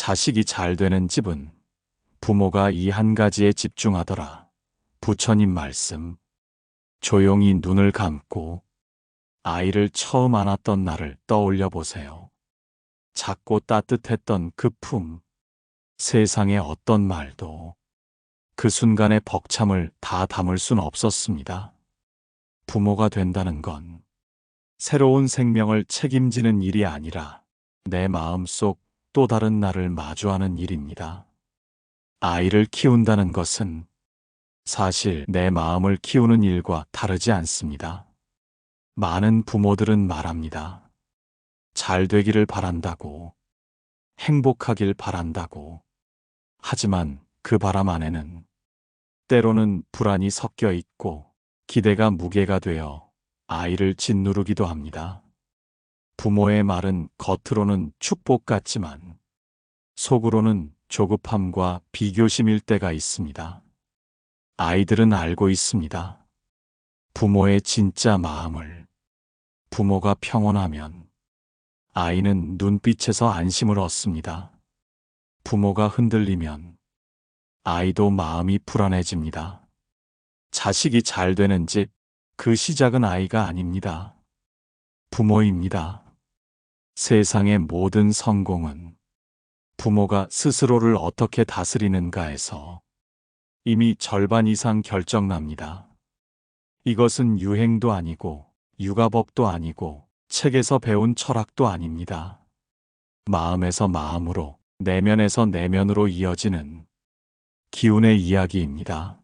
자식이 잘 되는 집은 부모가 이 한 가지에 집중하더라. 부처님 말씀. 조용히 눈을 감고 아이를 처음 안았던 날을 떠올려 보세요. 작고 따뜻했던 그 품, 세상의 어떤 말도 그 순간의 벅참을 다 담을 순 없었습니다. 부모가 된다는 건 새로운 생명을 책임지는 일이 아니라 내 마음속 또 다른 나를 마주하는 일입니다. 아이를 키운다는 것은 사실 내 마음을 키우는 일과 다르지 않습니다. 많은 부모들은 말합니다. 잘 되기를 바란다고, 행복하길 바란다고. 하지만 그 바람 안에는 때로는 불안이 섞여 있고 기대가 무게가 되어 아이를 짓누르기도 합니다. 부모의 말은 겉으로는 축복 같지만 속으로는 조급함과 비교심일 때가 있습니다. 아이들은 알고 있습니다. 부모의 진짜 마음을. 부모가 평온하면 아이는 눈빛에서 안심을 얻습니다. 부모가 흔들리면 아이도 마음이 불안해집니다. 자식이 잘 되는 집, 그 시작은 아이가 아닙니다. 부모입니다. 세상의 모든 성공은 부모가 스스로를 어떻게 다스리는가에서 이미 절반 이상 결정납니다. 이것은 유행도 아니고 육아법도 아니고 책에서 배운 철학도 아닙니다. 마음에서 마음으로, 내면에서 내면으로 이어지는 기운의 이야기입니다.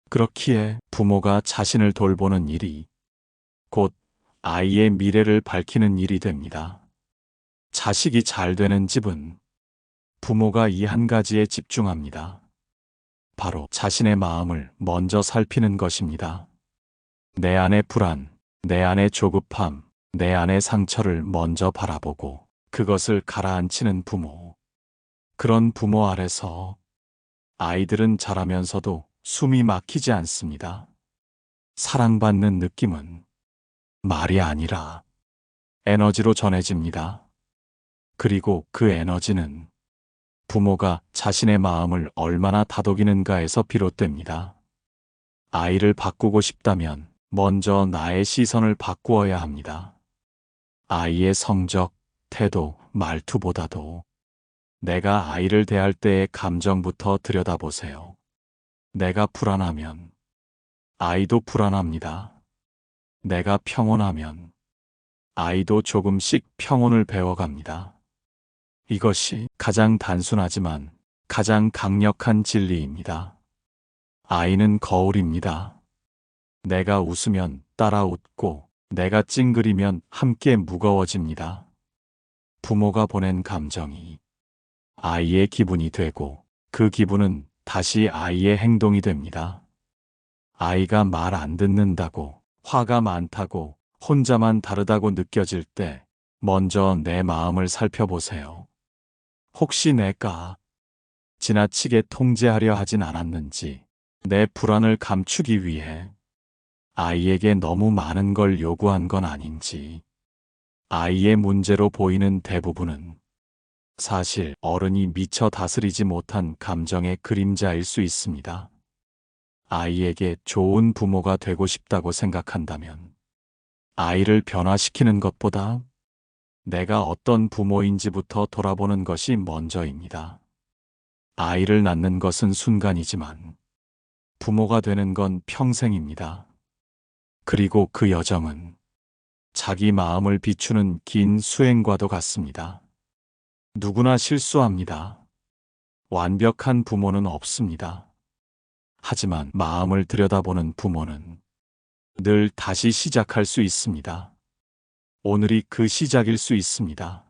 그렇기에 부모가 자신을 돌보는 일이 곧 아이의 미래를 밝히는 일이 됩니다. 자식이 잘 되는 집은 부모가 이 한 가지에 집중합니다. 바로 자신의 마음을 먼저 살피는 것입니다. 내 안의 불안, 내 안의 조급함, 내 안의 상처를 먼저 바라보고 그것을 가라앉히는 부모. 그런 부모 아래서 아이들은 자라면서도 숨이 막히지 않습니다. 사랑받는 느낌은 말이 아니라 에너지로 전해집니다. 그리고 그 에너지는 부모가 자신의 마음을 얼마나 다독이는가에서 비롯됩니다. 아이를 바꾸고 싶다면 먼저 나의 시선을 바꾸어야 합니다. 아이의 성적, 태도, 말투보다도 내가 아이를 대할 때의 감정부터 들여다보세요. 내가 불안하면 아이도 불안합니다. 내가 평온하면 아이도 조금씩 평온을 배워갑니다. 이것이 가장 단순하지만 가장 강력한 진리입니다. 아이는 거울입니다. 내가 웃으면 따라 웃고 내가 찡그리면 함께 무거워집니다. 부모가 보낸 감정이 아이의 기분이 되고 그 기분은 다시 아이의 행동이 됩니다. 아이가 말 안 듣는다고, 화가 많다고, 혼자만 다르다고 느껴질 때 먼저 내 마음을 살펴보세요. 혹시 내가 지나치게 통제하려 하진 않았는지, 내 불안을 감추기 위해 아이에게 너무 많은 걸 요구한 건 아닌지. 아이의 문제로 보이는 대부분은 사실 어른이 미처 다스리지 못한 감정의 그림자일 수 있습니다. 아이에게 좋은 부모가 되고 싶다고 생각한다면 아이를 변화시키는 것보다 내가 어떤 부모인지부터 돌아보는 것이 먼저입니다. 아이를 낳는 것은 순간이지만 부모가 되는 건 평생입니다. 그리고 그 여정은 자기 마음을 비추는 긴 수행과도 같습니다. 누구나 실수합니다. 완벽한 부모는 없습니다. 하지만 마음을 들여다보는 부모는 늘 다시 시작할 수 있습니다. 오늘이 그 시작일 수 있습니다.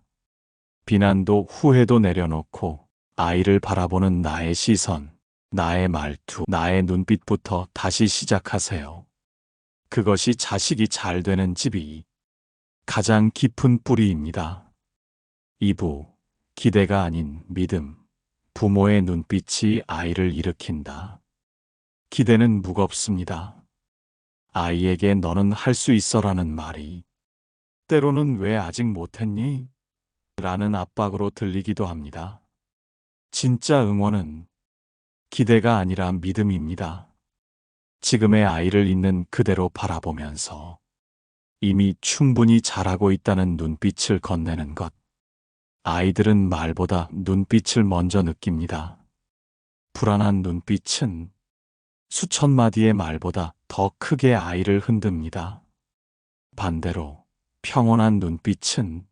비난도 후회도 내려놓고 아이를 바라보는 나의 시선, 나의 말투, 나의 눈빛부터 다시 시작하세요. 그것이 자식이 잘 되는 집이 가장 깊은 뿌리입니다. 2부, 기대가 아닌 믿음. 부모의 눈빛이 아이를 일으킨다. 기대는 무겁습니다. 아이에게 너는 할 수 있어라는 말이 때로는 왜 아직 못했니? 라는 압박으로 들리기도 합니다. 진짜 응원은 기대가 아니라 믿음입니다. 지금의 아이를 있는 그대로 바라보면서 이미 충분히 잘하고 있다는 눈빛을 건네는 것. 아이들은 말보다 눈빛을 먼저 느낍니다. 불안한 눈빛은 수천 마디의 말보다 더 크게 아이를 흔듭니다. 반대로 평온한 눈빛은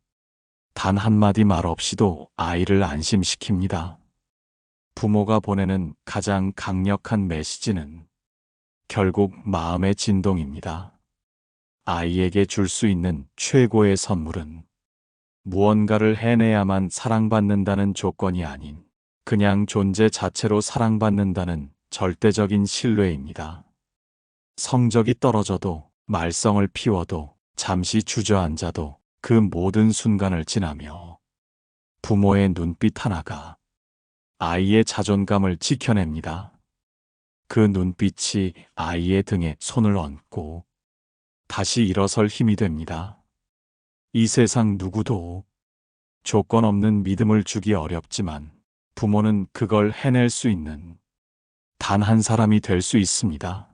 단 한마디 말 없이도 아이를 안심시킵니다. 부모가 보내는 가장 강력한 메시지는 결국 마음의 진동입니다. 아이에게 줄 수 있는 최고의 선물은 무언가를 해내야만 사랑받는다는 조건이 아닌 그냥 존재 자체로 사랑받는다는 절대적인 신뢰입니다. 성적이 떨어져도 말썽을 피워도 잠시 주저앉아도 그 모든 순간을 지나며 부모의 눈빛 하나가 아이의 자존감을 지켜냅니다. 그 눈빛이 아이의 등에 손을 얹고 다시 일어설 힘이 됩니다. 이 세상 누구도 조건 없는 믿음을 주기 어렵지만 부모는 그걸 해낼 수 있는 단 한 사람이 될 수 있습니다.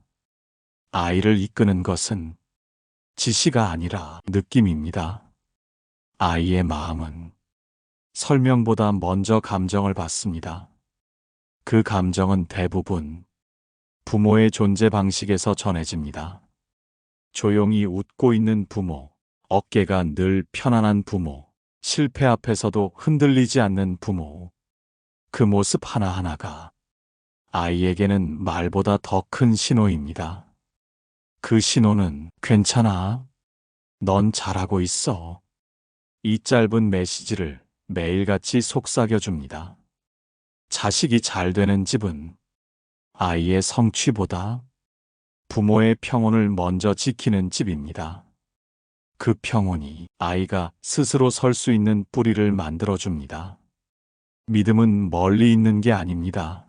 아이를 이끄는 것은 지시가 아니라 느낌입니다. 아이의 마음은 설명보다 먼저 감정을 받습니다. 그 감정은 대부분 부모의 존재 방식에서 전해집니다. 조용히 웃고 있는 부모, 어깨가 늘 편안한 부모, 실패 앞에서도 흔들리지 않는 부모. 그 모습 하나하나가 아이에게는 말보다 더 큰 신호입니다. 그 신호는 괜찮아. 넌 잘하고 있어. 이 짧은 메시지를 매일같이 속삭여줍니다. 자식이 잘 되는 집은 아이의 성취보다 부모의 평온을 먼저 지키는 집입니다. 그 평온이 아이가 스스로 설 수 있는 뿌리를 만들어줍니다. 믿음은 멀리 있는 게 아닙니다.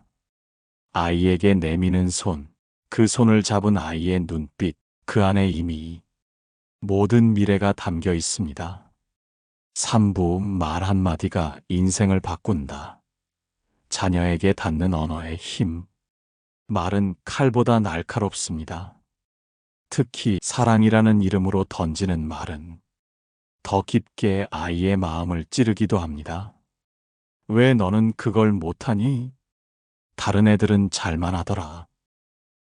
아이에게 내미는 손, 그 손을 잡은 아이의 눈빛, 그 안에 이미 모든 미래가 담겨 있습니다. 3부 말 한마디가 인생을 바꾼다. 자녀에게 닿는 언어의 힘. 말은 칼보다 날카롭습니다. 특히 사랑이라는 이름으로 던지는 말은 더 깊게 아이의 마음을 찌르기도 합니다. 왜 너는 그걸 못하니? 다른 애들은 잘만 하더라.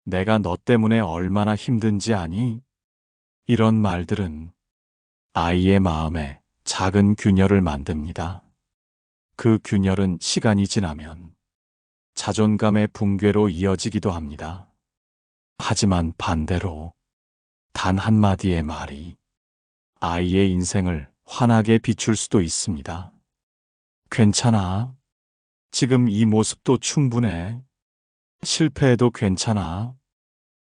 내가 너 때문에 얼마나 힘든지 아니? 이런 말들은 아이의 마음에 작은 균열을 만듭니다. 그 균열은 시간이 지나면 자존감의 붕괴로 이어지기도 합니다. 하지만 반대로 단 한마디의 말이 아이의 인생을 환하게 비출 수도 있습니다. 괜찮아. 지금 이 모습도 충분해. 실패해도 괜찮아.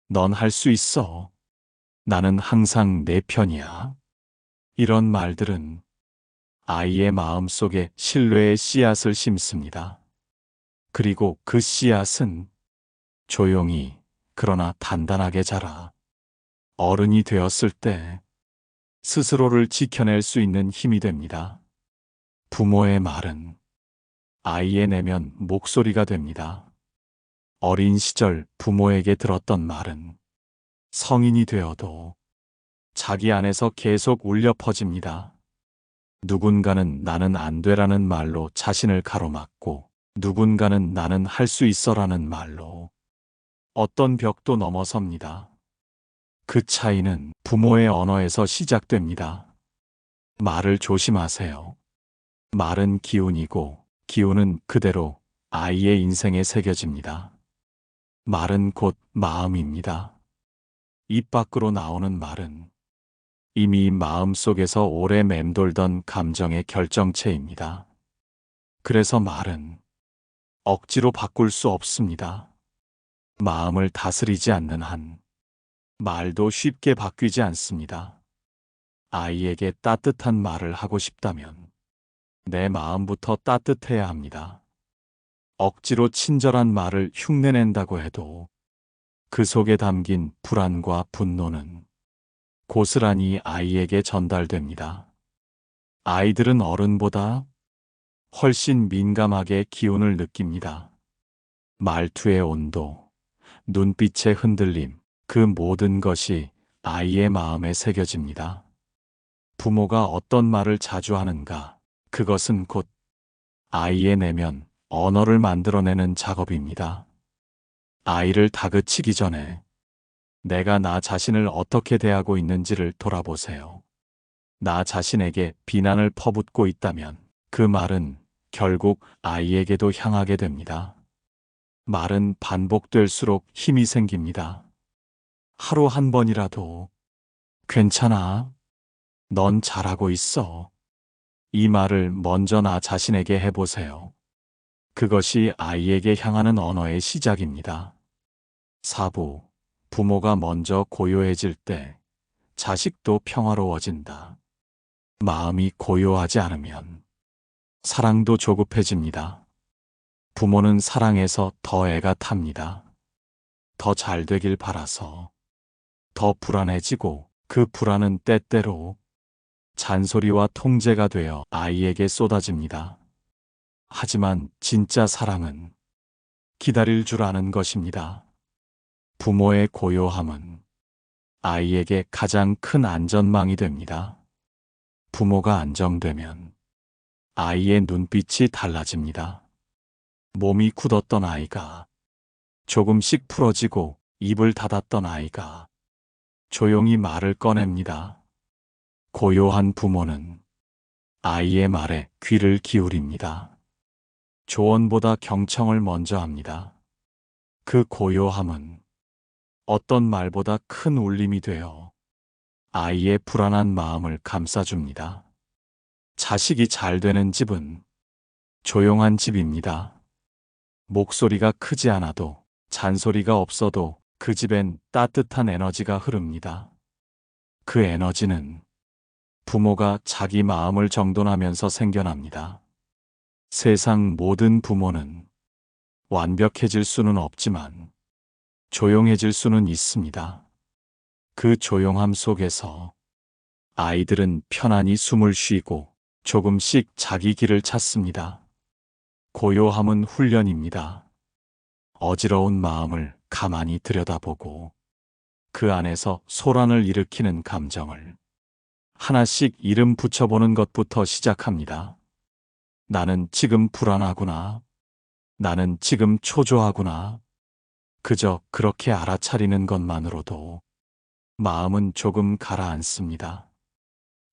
넌 할 수 있어. 나는 항상 내 편이야. 이런 말들은 아이의 마음속에 신뢰의 씨앗을 심습니다. 그리고 그 씨앗은 조용히 그러나 단단하게 자라 어른이 되었을 때 스스로를 지켜낼 수 있는 힘이 됩니다. 부모의 말은 아이의 내면 목소리가 됩니다. 어린 시절 부모에게 들었던 말은 성인이 되어도 자기 안에서 계속 울려 퍼집니다. 누군가는 나는 안 돼라는 말로 자신을 가로막고 누군가는 나는 할 수 있어라는 말로 어떤 벽도 넘어섭니다. 그 차이는 부모의 언어에서 시작됩니다. 말을 조심하세요. 말은 기운이고 기운은 그대로 아이의 인생에 새겨집니다. 말은 곧 마음입니다. 입 밖으로 나오는 말은 이미 마음속에서 오래 맴돌던 감정의 결정체입니다. 그래서 말은 억지로 바꿀 수 없습니다. 마음을 다스리지 않는 한 말도 쉽게 바뀌지 않습니다. 아이에게 따뜻한 말을 하고 싶다면 내 마음부터 따뜻해야 합니다. 억지로 친절한 말을 흉내낸다고 해도 그 속에 담긴 불안과 분노는 고스란히 아이에게 전달됩니다. 아이들은 어른보다 훨씬 민감하게 기운을 느낍니다. 말투의 온도, 눈빛의 흔들림, 그 모든 것이 아이의 마음에 새겨집니다. 부모가 어떤 말을 자주 하는가, 그것은 곧 아이의 내면, 언어를 만들어내는 작업입니다. 아이를 다그치기 전에 내가 나 자신을 어떻게 대하고 있는지를 돌아보세요. 나 자신에게 비난을 퍼붓고 있다면 그 말은 결국 아이에게도 향하게 됩니다. 말은 반복될수록 힘이 생깁니다. 하루 한 번이라도 괜찮아. 넌 잘하고 있어. 이 말을 먼저 나 자신에게 해보세요. 그것이 아이에게 향하는 언어의 시작입니다. 4부. 부모가 먼저 고요해질 때 자식도 평화로워진다. 마음이 고요하지 않으면 사랑도 조급해집니다. 부모는 사랑해서 더 애가 탑니다. 더 잘 되길 바라서 더 불안해지고 그 불안은 때때로 잔소리와 통제가 되어 아이에게 쏟아집니다. 하지만 진짜 사랑은 기다릴 줄 아는 것입니다. 부모의 고요함은 아이에게 가장 큰 안전망이 됩니다. 부모가 안정되면 아이의 눈빛이 달라집니다. 몸이 굳었던 아이가 조금씩 풀어지고 입을 닫았던 아이가 조용히 말을 꺼냅니다. 고요한 부모는 아이의 말에 귀를 기울입니다. 조언보다 경청을 먼저 합니다. 그 고요함은 어떤 말보다 큰 울림이 되어 아이의 불안한 마음을 감싸줍니다. 자식이 잘 되는 집은 조용한 집입니다. 목소리가 크지 않아도 잔소리가 없어도 그 집엔 따뜻한 에너지가 흐릅니다. 그 에너지는 부모가 자기 마음을 정돈하면서 생겨납니다. 세상 모든 부모는 완벽해질 수는 없지만 조용해질 수는 있습니다. 그 조용함 속에서 아이들은 편안히 숨을 쉬고 조금씩 자기 길을 찾습니다. 고요함은 훈련입니다. 어지러운 마음을 가만히 들여다보고 그 안에서 소란을 일으키는 감정을 하나씩 이름 붙여보는 것부터 시작합니다. 나는 지금 불안하구나. 나는 지금 초조하구나. 그저 그렇게 알아차리는 것만으로도 마음은 조금 가라앉습니다.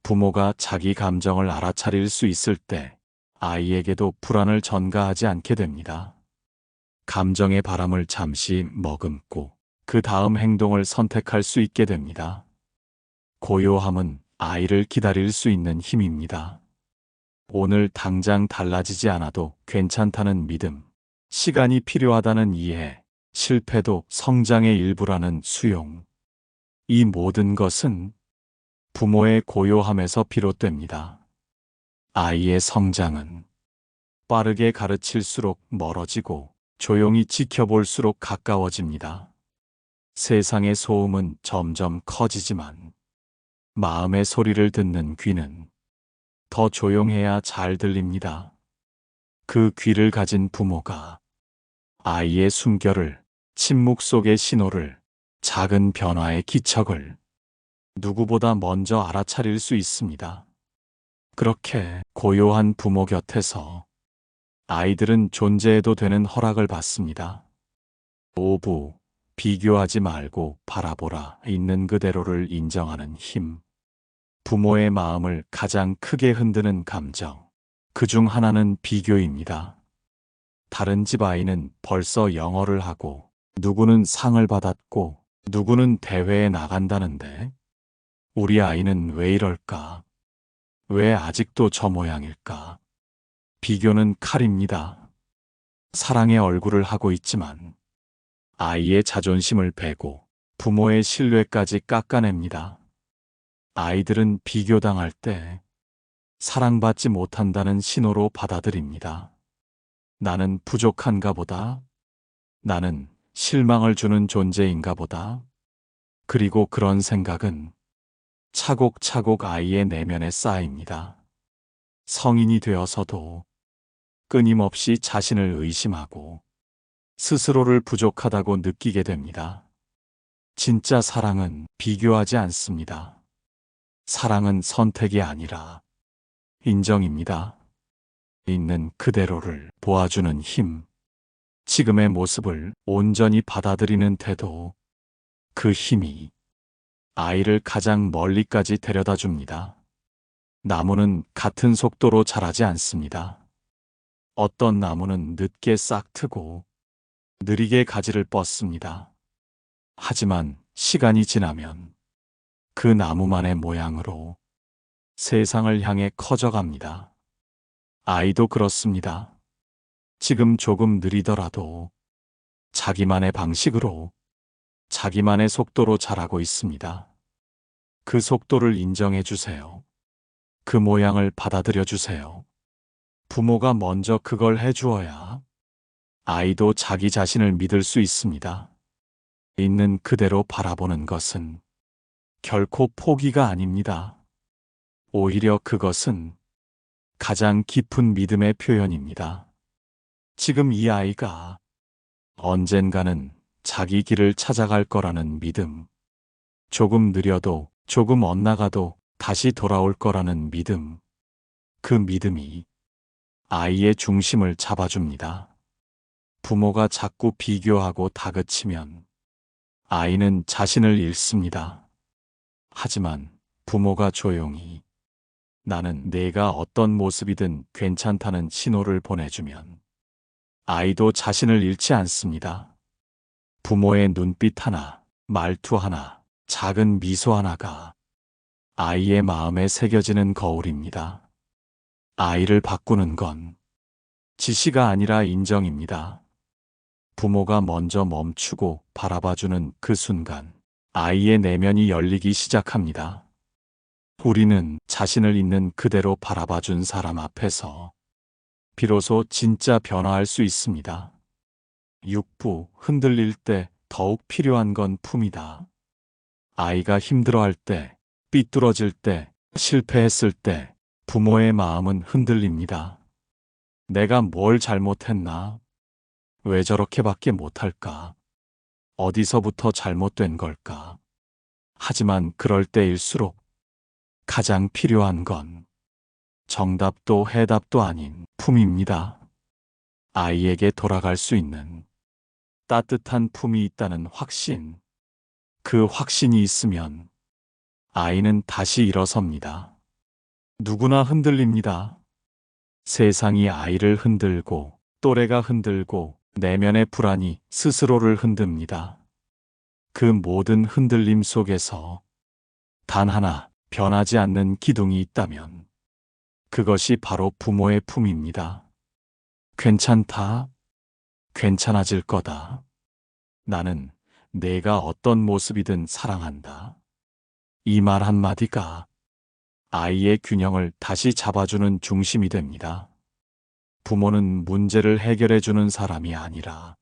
부모가 자기 감정을 알아차릴 수 있을 때 아이에게도 불안을 전가하지 않게 됩니다. 감정의 바람을 잠시 머금고 그 다음 행동을 선택할 수 있게 됩니다. 고요함은 아이를 기다릴 수 있는 힘입니다. 오늘 당장 달라지지 않아도 괜찮다는 믿음, 시간이 필요하다는 이해, 실패도 성장의 일부라는 수용. 이 모든 것은 부모의 고요함에서 비롯됩니다. 아이의 성장은 빠르게 가르칠수록 멀어지고 조용히 지켜볼수록 가까워집니다. 세상의 소음은 점점 커지지만 마음의 소리를 듣는 귀는 더 조용해야 잘 들립니다. 그 귀를 가진 부모가 아이의 숨결을, 침묵 속의 신호를, 작은 변화의 기척을 누구보다 먼저 알아차릴 수 있습니다. 그렇게 고요한 부모 곁에서 아이들은 존재해도 되는 허락을 받습니다. 5부. 비교하지 말고 바라보라. 있는 그대로를 인정하는 힘. 부모의 마음을 가장 크게 흔드는 감정. 그중 하나는 비교입니다. 다른 집 아이는 벌써 영어를 하고, 누구는 상을 받았고, 누구는 대회에 나간다는데, 우리 아이는 왜 이럴까? 왜 아직도 저 모양일까? 비교는 칼입니다. 사랑의 얼굴을 하고 있지만, 아이의 자존심을 베고 부모의 신뢰까지 깎아냅니다. 아이들은 비교당할 때 사랑받지 못한다는 신호로 받아들입니다. 나는 부족한가 보다. 나는 실망을 주는 존재인가 보다. 그리고 그런 생각은 차곡차곡 아이의 내면에 쌓입니다. 성인이 되어서도 끊임없이 자신을 의심하고 스스로를 부족하다고 느끼게 됩니다. 진짜 사랑은 비교하지 않습니다. 사랑은 선택이 아니라 인정입니다. 있는 그대로를 보아주는 힘, 지금의 모습을 온전히 받아들이는 태도, 그 힘이 아이를 가장 멀리까지 데려다 줍니다. 나무는 같은 속도로 자라지 않습니다. 어떤 나무는 늦게 싹 트고 느리게 가지를 뻗습니다. 하지만 시간이 지나면 그 나무만의 모양으로 세상을 향해 커져갑니다. 아이도 그렇습니다. 지금 조금 느리더라도 자기만의 방식으로, 자기만의 속도로 자라고 있습니다. 그 속도를 인정해 주세요. 그 모양을 받아들여 주세요. 부모가 먼저 그걸 해주어야 아이도 자기 자신을 믿을 수 있습니다. 있는 그대로 바라보는 것은 결코 포기가 아닙니다. 오히려 그것은 가장 깊은 믿음의 표현입니다. 지금 이 아이가 언젠가는 자기 길을 찾아갈 거라는 믿음, 조금 느려도 조금 엇나가도 다시 돌아올 거라는 믿음, 그 믿음이 아이의 중심을 잡아줍니다. 부모가 자꾸 비교하고 다그치면 아이는 자신을 잃습니다. 하지만 부모가 조용히 나는 내가 어떤 모습이든 괜찮다는 신호를 보내주면 아이도 자신을 잃지 않습니다. 부모의 눈빛 하나, 말투 하나, 작은 미소 하나가 아이의 마음에 새겨지는 거울입니다. 아이를 바꾸는 건 지시가 아니라 인정입니다. 부모가 먼저 멈추고 바라봐주는 그 순간 아이의 내면이 열리기 시작합니다. 우리는 자신을 있는 그대로 바라봐준 사람 앞에서 비로소 진짜 변화할 수 있습니다. 육부, 흔들릴 때 더욱 필요한 건 품이다. 아이가 힘들어할 때, 삐뚤어질 때, 실패했을 때 부모의 마음은 흔들립니다. 내가 뭘 잘못했나? 왜 저렇게밖에 못할까? 어디서부터 잘못된 걸까? 하지만 그럴 때일수록 가장 필요한 건 정답도 해답도 아닌 품입니다. 아이에게 돌아갈 수 있는 따뜻한 품이 있다는 확신. 그 확신이 있으면 아이는 다시 일어섭니다. 누구나 흔들립니다. 세상이 아이를 흔들고 또래가 흔들고 내면의 불안이 스스로를 흔듭니다. 그 모든 흔들림 속에서 단 하나 변하지 않는 기둥이 있다면 그것이 바로 부모의 품입니다. 괜찮다. 괜찮아질 거다. 나는 내가 어떤 모습이든 사랑한다. 이 말 한마디가 아이의 균형을 다시 잡아주는 중심이 됩니다. 부모는 문제를 해결해주는 사람이 아니라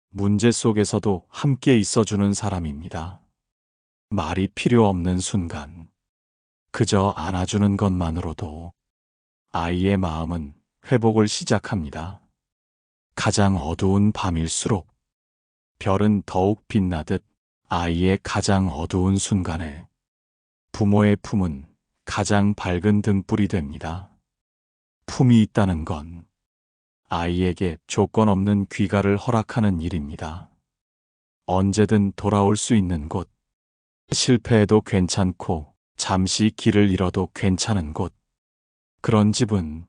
문제 속에서도 함께 있어주는 사람입니다. 말이 필요 없는 순간, 그저 안아주는 것만으로도 아이의 마음은 회복을 시작합니다. 가장 어두운 밤일수록 별은 더욱 빛나듯 아이의 가장 어두운 순간에 부모의 품은 가장 밝은 등불이 됩니다. 품이 있다는 건 아이에게 조건 없는 귀가를 허락하는 일입니다. 언제든 돌아올 수 있는 곳, 실패해도 괜찮고 잠시 길을 잃어도 괜찮은 곳, 그런 집은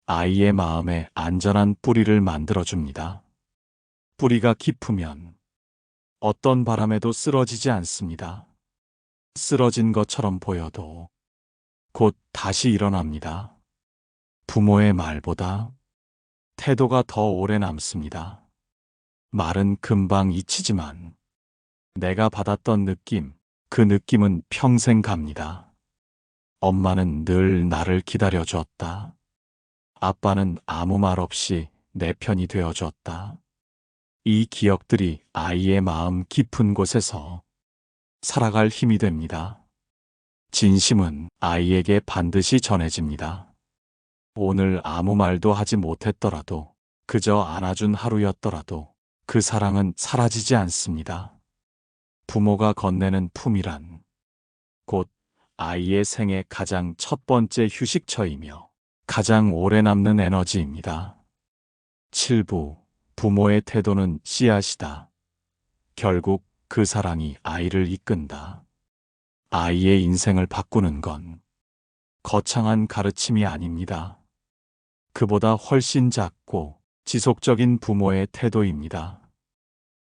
아이의 마음에 안전한 뿌리를 만들어줍니다. 뿌리가 깊으면 어떤 바람에도 쓰러지지 않습니다. 쓰러진 것처럼 보여도 곧 다시 일어납니다. 부모의 말보다 태도가 더 오래 남습니다. 말은 금방 잊히지만 내가 받았던 느낌, 그 느낌은 평생 갑니다. 엄마는 늘 나를 기다려줬다. 아빠는 아무 말 없이 내 편이 되어줬다. 이 기억들이 아이의 마음 깊은 곳에서 살아갈 힘이 됩니다. 진심은 아이에게 반드시 전해집니다. 오늘 아무 말도 하지 못했더라도, 그저 안아준 하루였더라도 그 사랑은 사라지지 않습니다. 부모가 건네는 품이란 곧 아이의 생애 가장 첫 번째 휴식처이며 가장 오래 남는 에너지입니다. 7부 부모의 태도는 씨앗이다. 결국 그 사랑이 아이를 이끈다. 아이의 인생을 바꾸는 건 거창한 가르침이 아닙니다. 그보다 훨씬 작고 지속적인 부모의 태도입니다.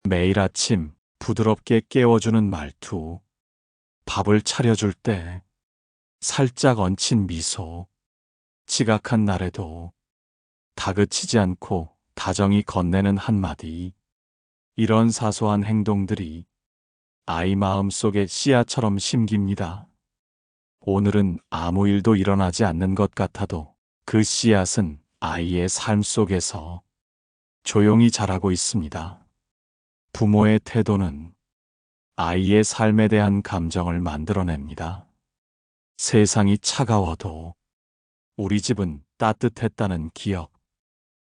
매일 아침 부드럽게 깨워주는 말투, 밥을 차려줄 때 살짝 얹힌 미소, 지각한 날에도 다그치지 않고 다정히 건네는 한마디, 이런 사소한 행동들이 아이 마음속에 씨앗처럼 심깁니다. 오늘은 아무 일도 일어나지 않는 것 같아도 그 씨앗은 아이의 삶 속에서 조용히 자라고 있습니다. 부모의 태도는 아이의 삶에 대한 감정을 만들어냅니다. 세상이 차가워도 우리 집은 따뜻했다는 기억,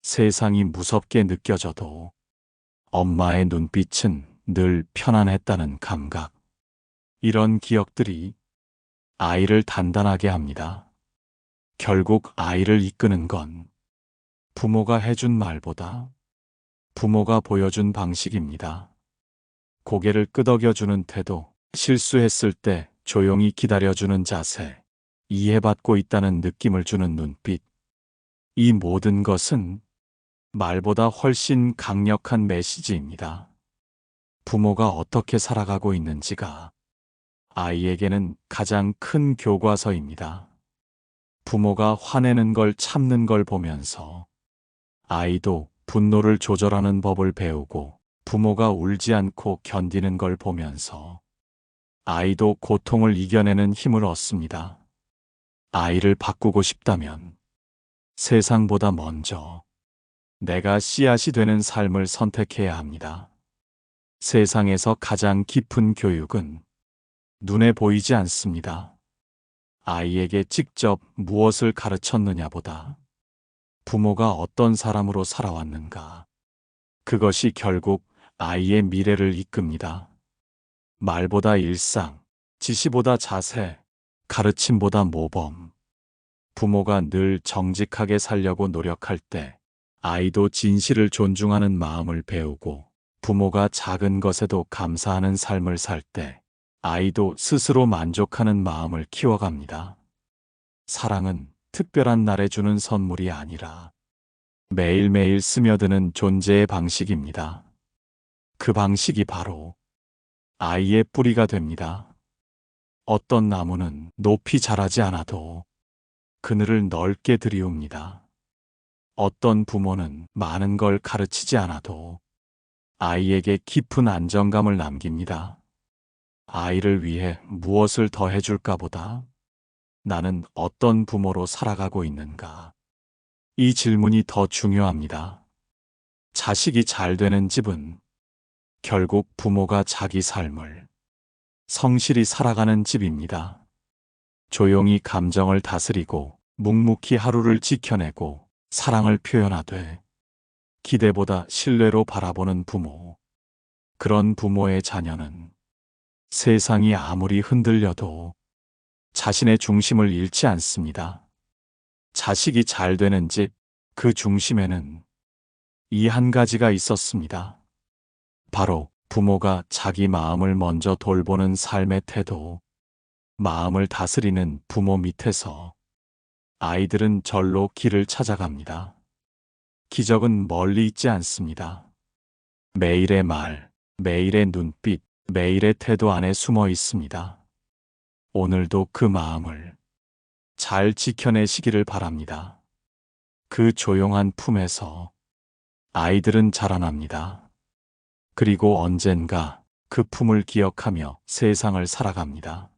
세상이 무섭게 느껴져도 엄마의 눈빛은 늘 편안했다는 감각, 이런 기억들이 아이를 단단하게 합니다. 결국 아이를 이끄는 건 부모가 해준 말보다 부모가 보여준 방식입니다. 고개를 끄덕여주는 태도, 실수했을 때 조용히 기다려주는 자세, 이해받고 있다는 느낌을 주는 눈빛, 이 모든 것은 말보다 훨씬 강력한 메시지입니다. 부모가 어떻게 살아가고 있는지가 아이에게는 가장 큰 교과서입니다. 부모가 화내는 걸 참는 걸 보면서 아이도 분노를 조절하는 법을 배우고, 부모가 울지 않고 견디는 걸 보면서 아이도 고통을 이겨내는 힘을 얻습니다. 아이를 바꾸고 싶다면 세상보다 먼저 내가 씨앗이 되는 삶을 선택해야 합니다. 세상에서 가장 깊은 교육은 눈에 보이지 않습니다. 아이에게 직접 무엇을 가르쳤느냐보다 부모가 어떤 사람으로 살아왔는가, 그것이 결국 아이의 미래를 이끕니다. 말보다 일상, 지시보다 자세, 가르침보다 모범. 부모가 늘 정직하게 살려고 노력할 때 아이도 진실을 존중하는 마음을 배우고, 부모가 작은 것에도 감사하는 삶을 살 때 아이도 스스로 만족하는 마음을 키워갑니다. 사랑은 특별한 날에 주는 선물이 아니라 매일매일 스며드는 존재의 방식입니다. 그 방식이 바로 아이의 뿌리가 됩니다. 어떤 나무는 높이 자라지 않아도 그늘을 넓게 들이웁니다. 어떤 부모는 많은 걸 가르치지 않아도 아이에게 깊은 안정감을 남깁니다. 아이를 위해 무엇을 더 해줄까 보다 나는 어떤 부모로 살아가고 있는가, 이 질문이 더 중요합니다. 자식이 잘 되는 집은 결국 부모가 자기 삶을 성실히 살아가는 집입니다. 조용히 감정을 다스리고 묵묵히 하루를 지켜내고 사랑을 표현하되 기대보다 신뢰로 바라보는 부모, 그런 부모의 자녀는 세상이 아무리 흔들려도 자신의 중심을 잃지 않습니다. 자식이 잘 되는 집, 그 중심에는 이 한 가지가 있었습니다. 바로 부모가 자기 마음을 먼저 돌보는 삶의 태도. 마음을 다스리는 부모 밑에서 아이들은 절로 길을 찾아갑니다. 기적은 멀리 있지 않습니다. 매일의 말, 매일의 눈빛, 매일의 태도 안에 숨어 있습니다. 오늘도 그 마음을 잘 지켜내시기를 바랍니다. 그 조용한 품에서 아이들은 자라납니다. 그리고 언젠가 그 품을 기억하며 세상을 살아갑니다.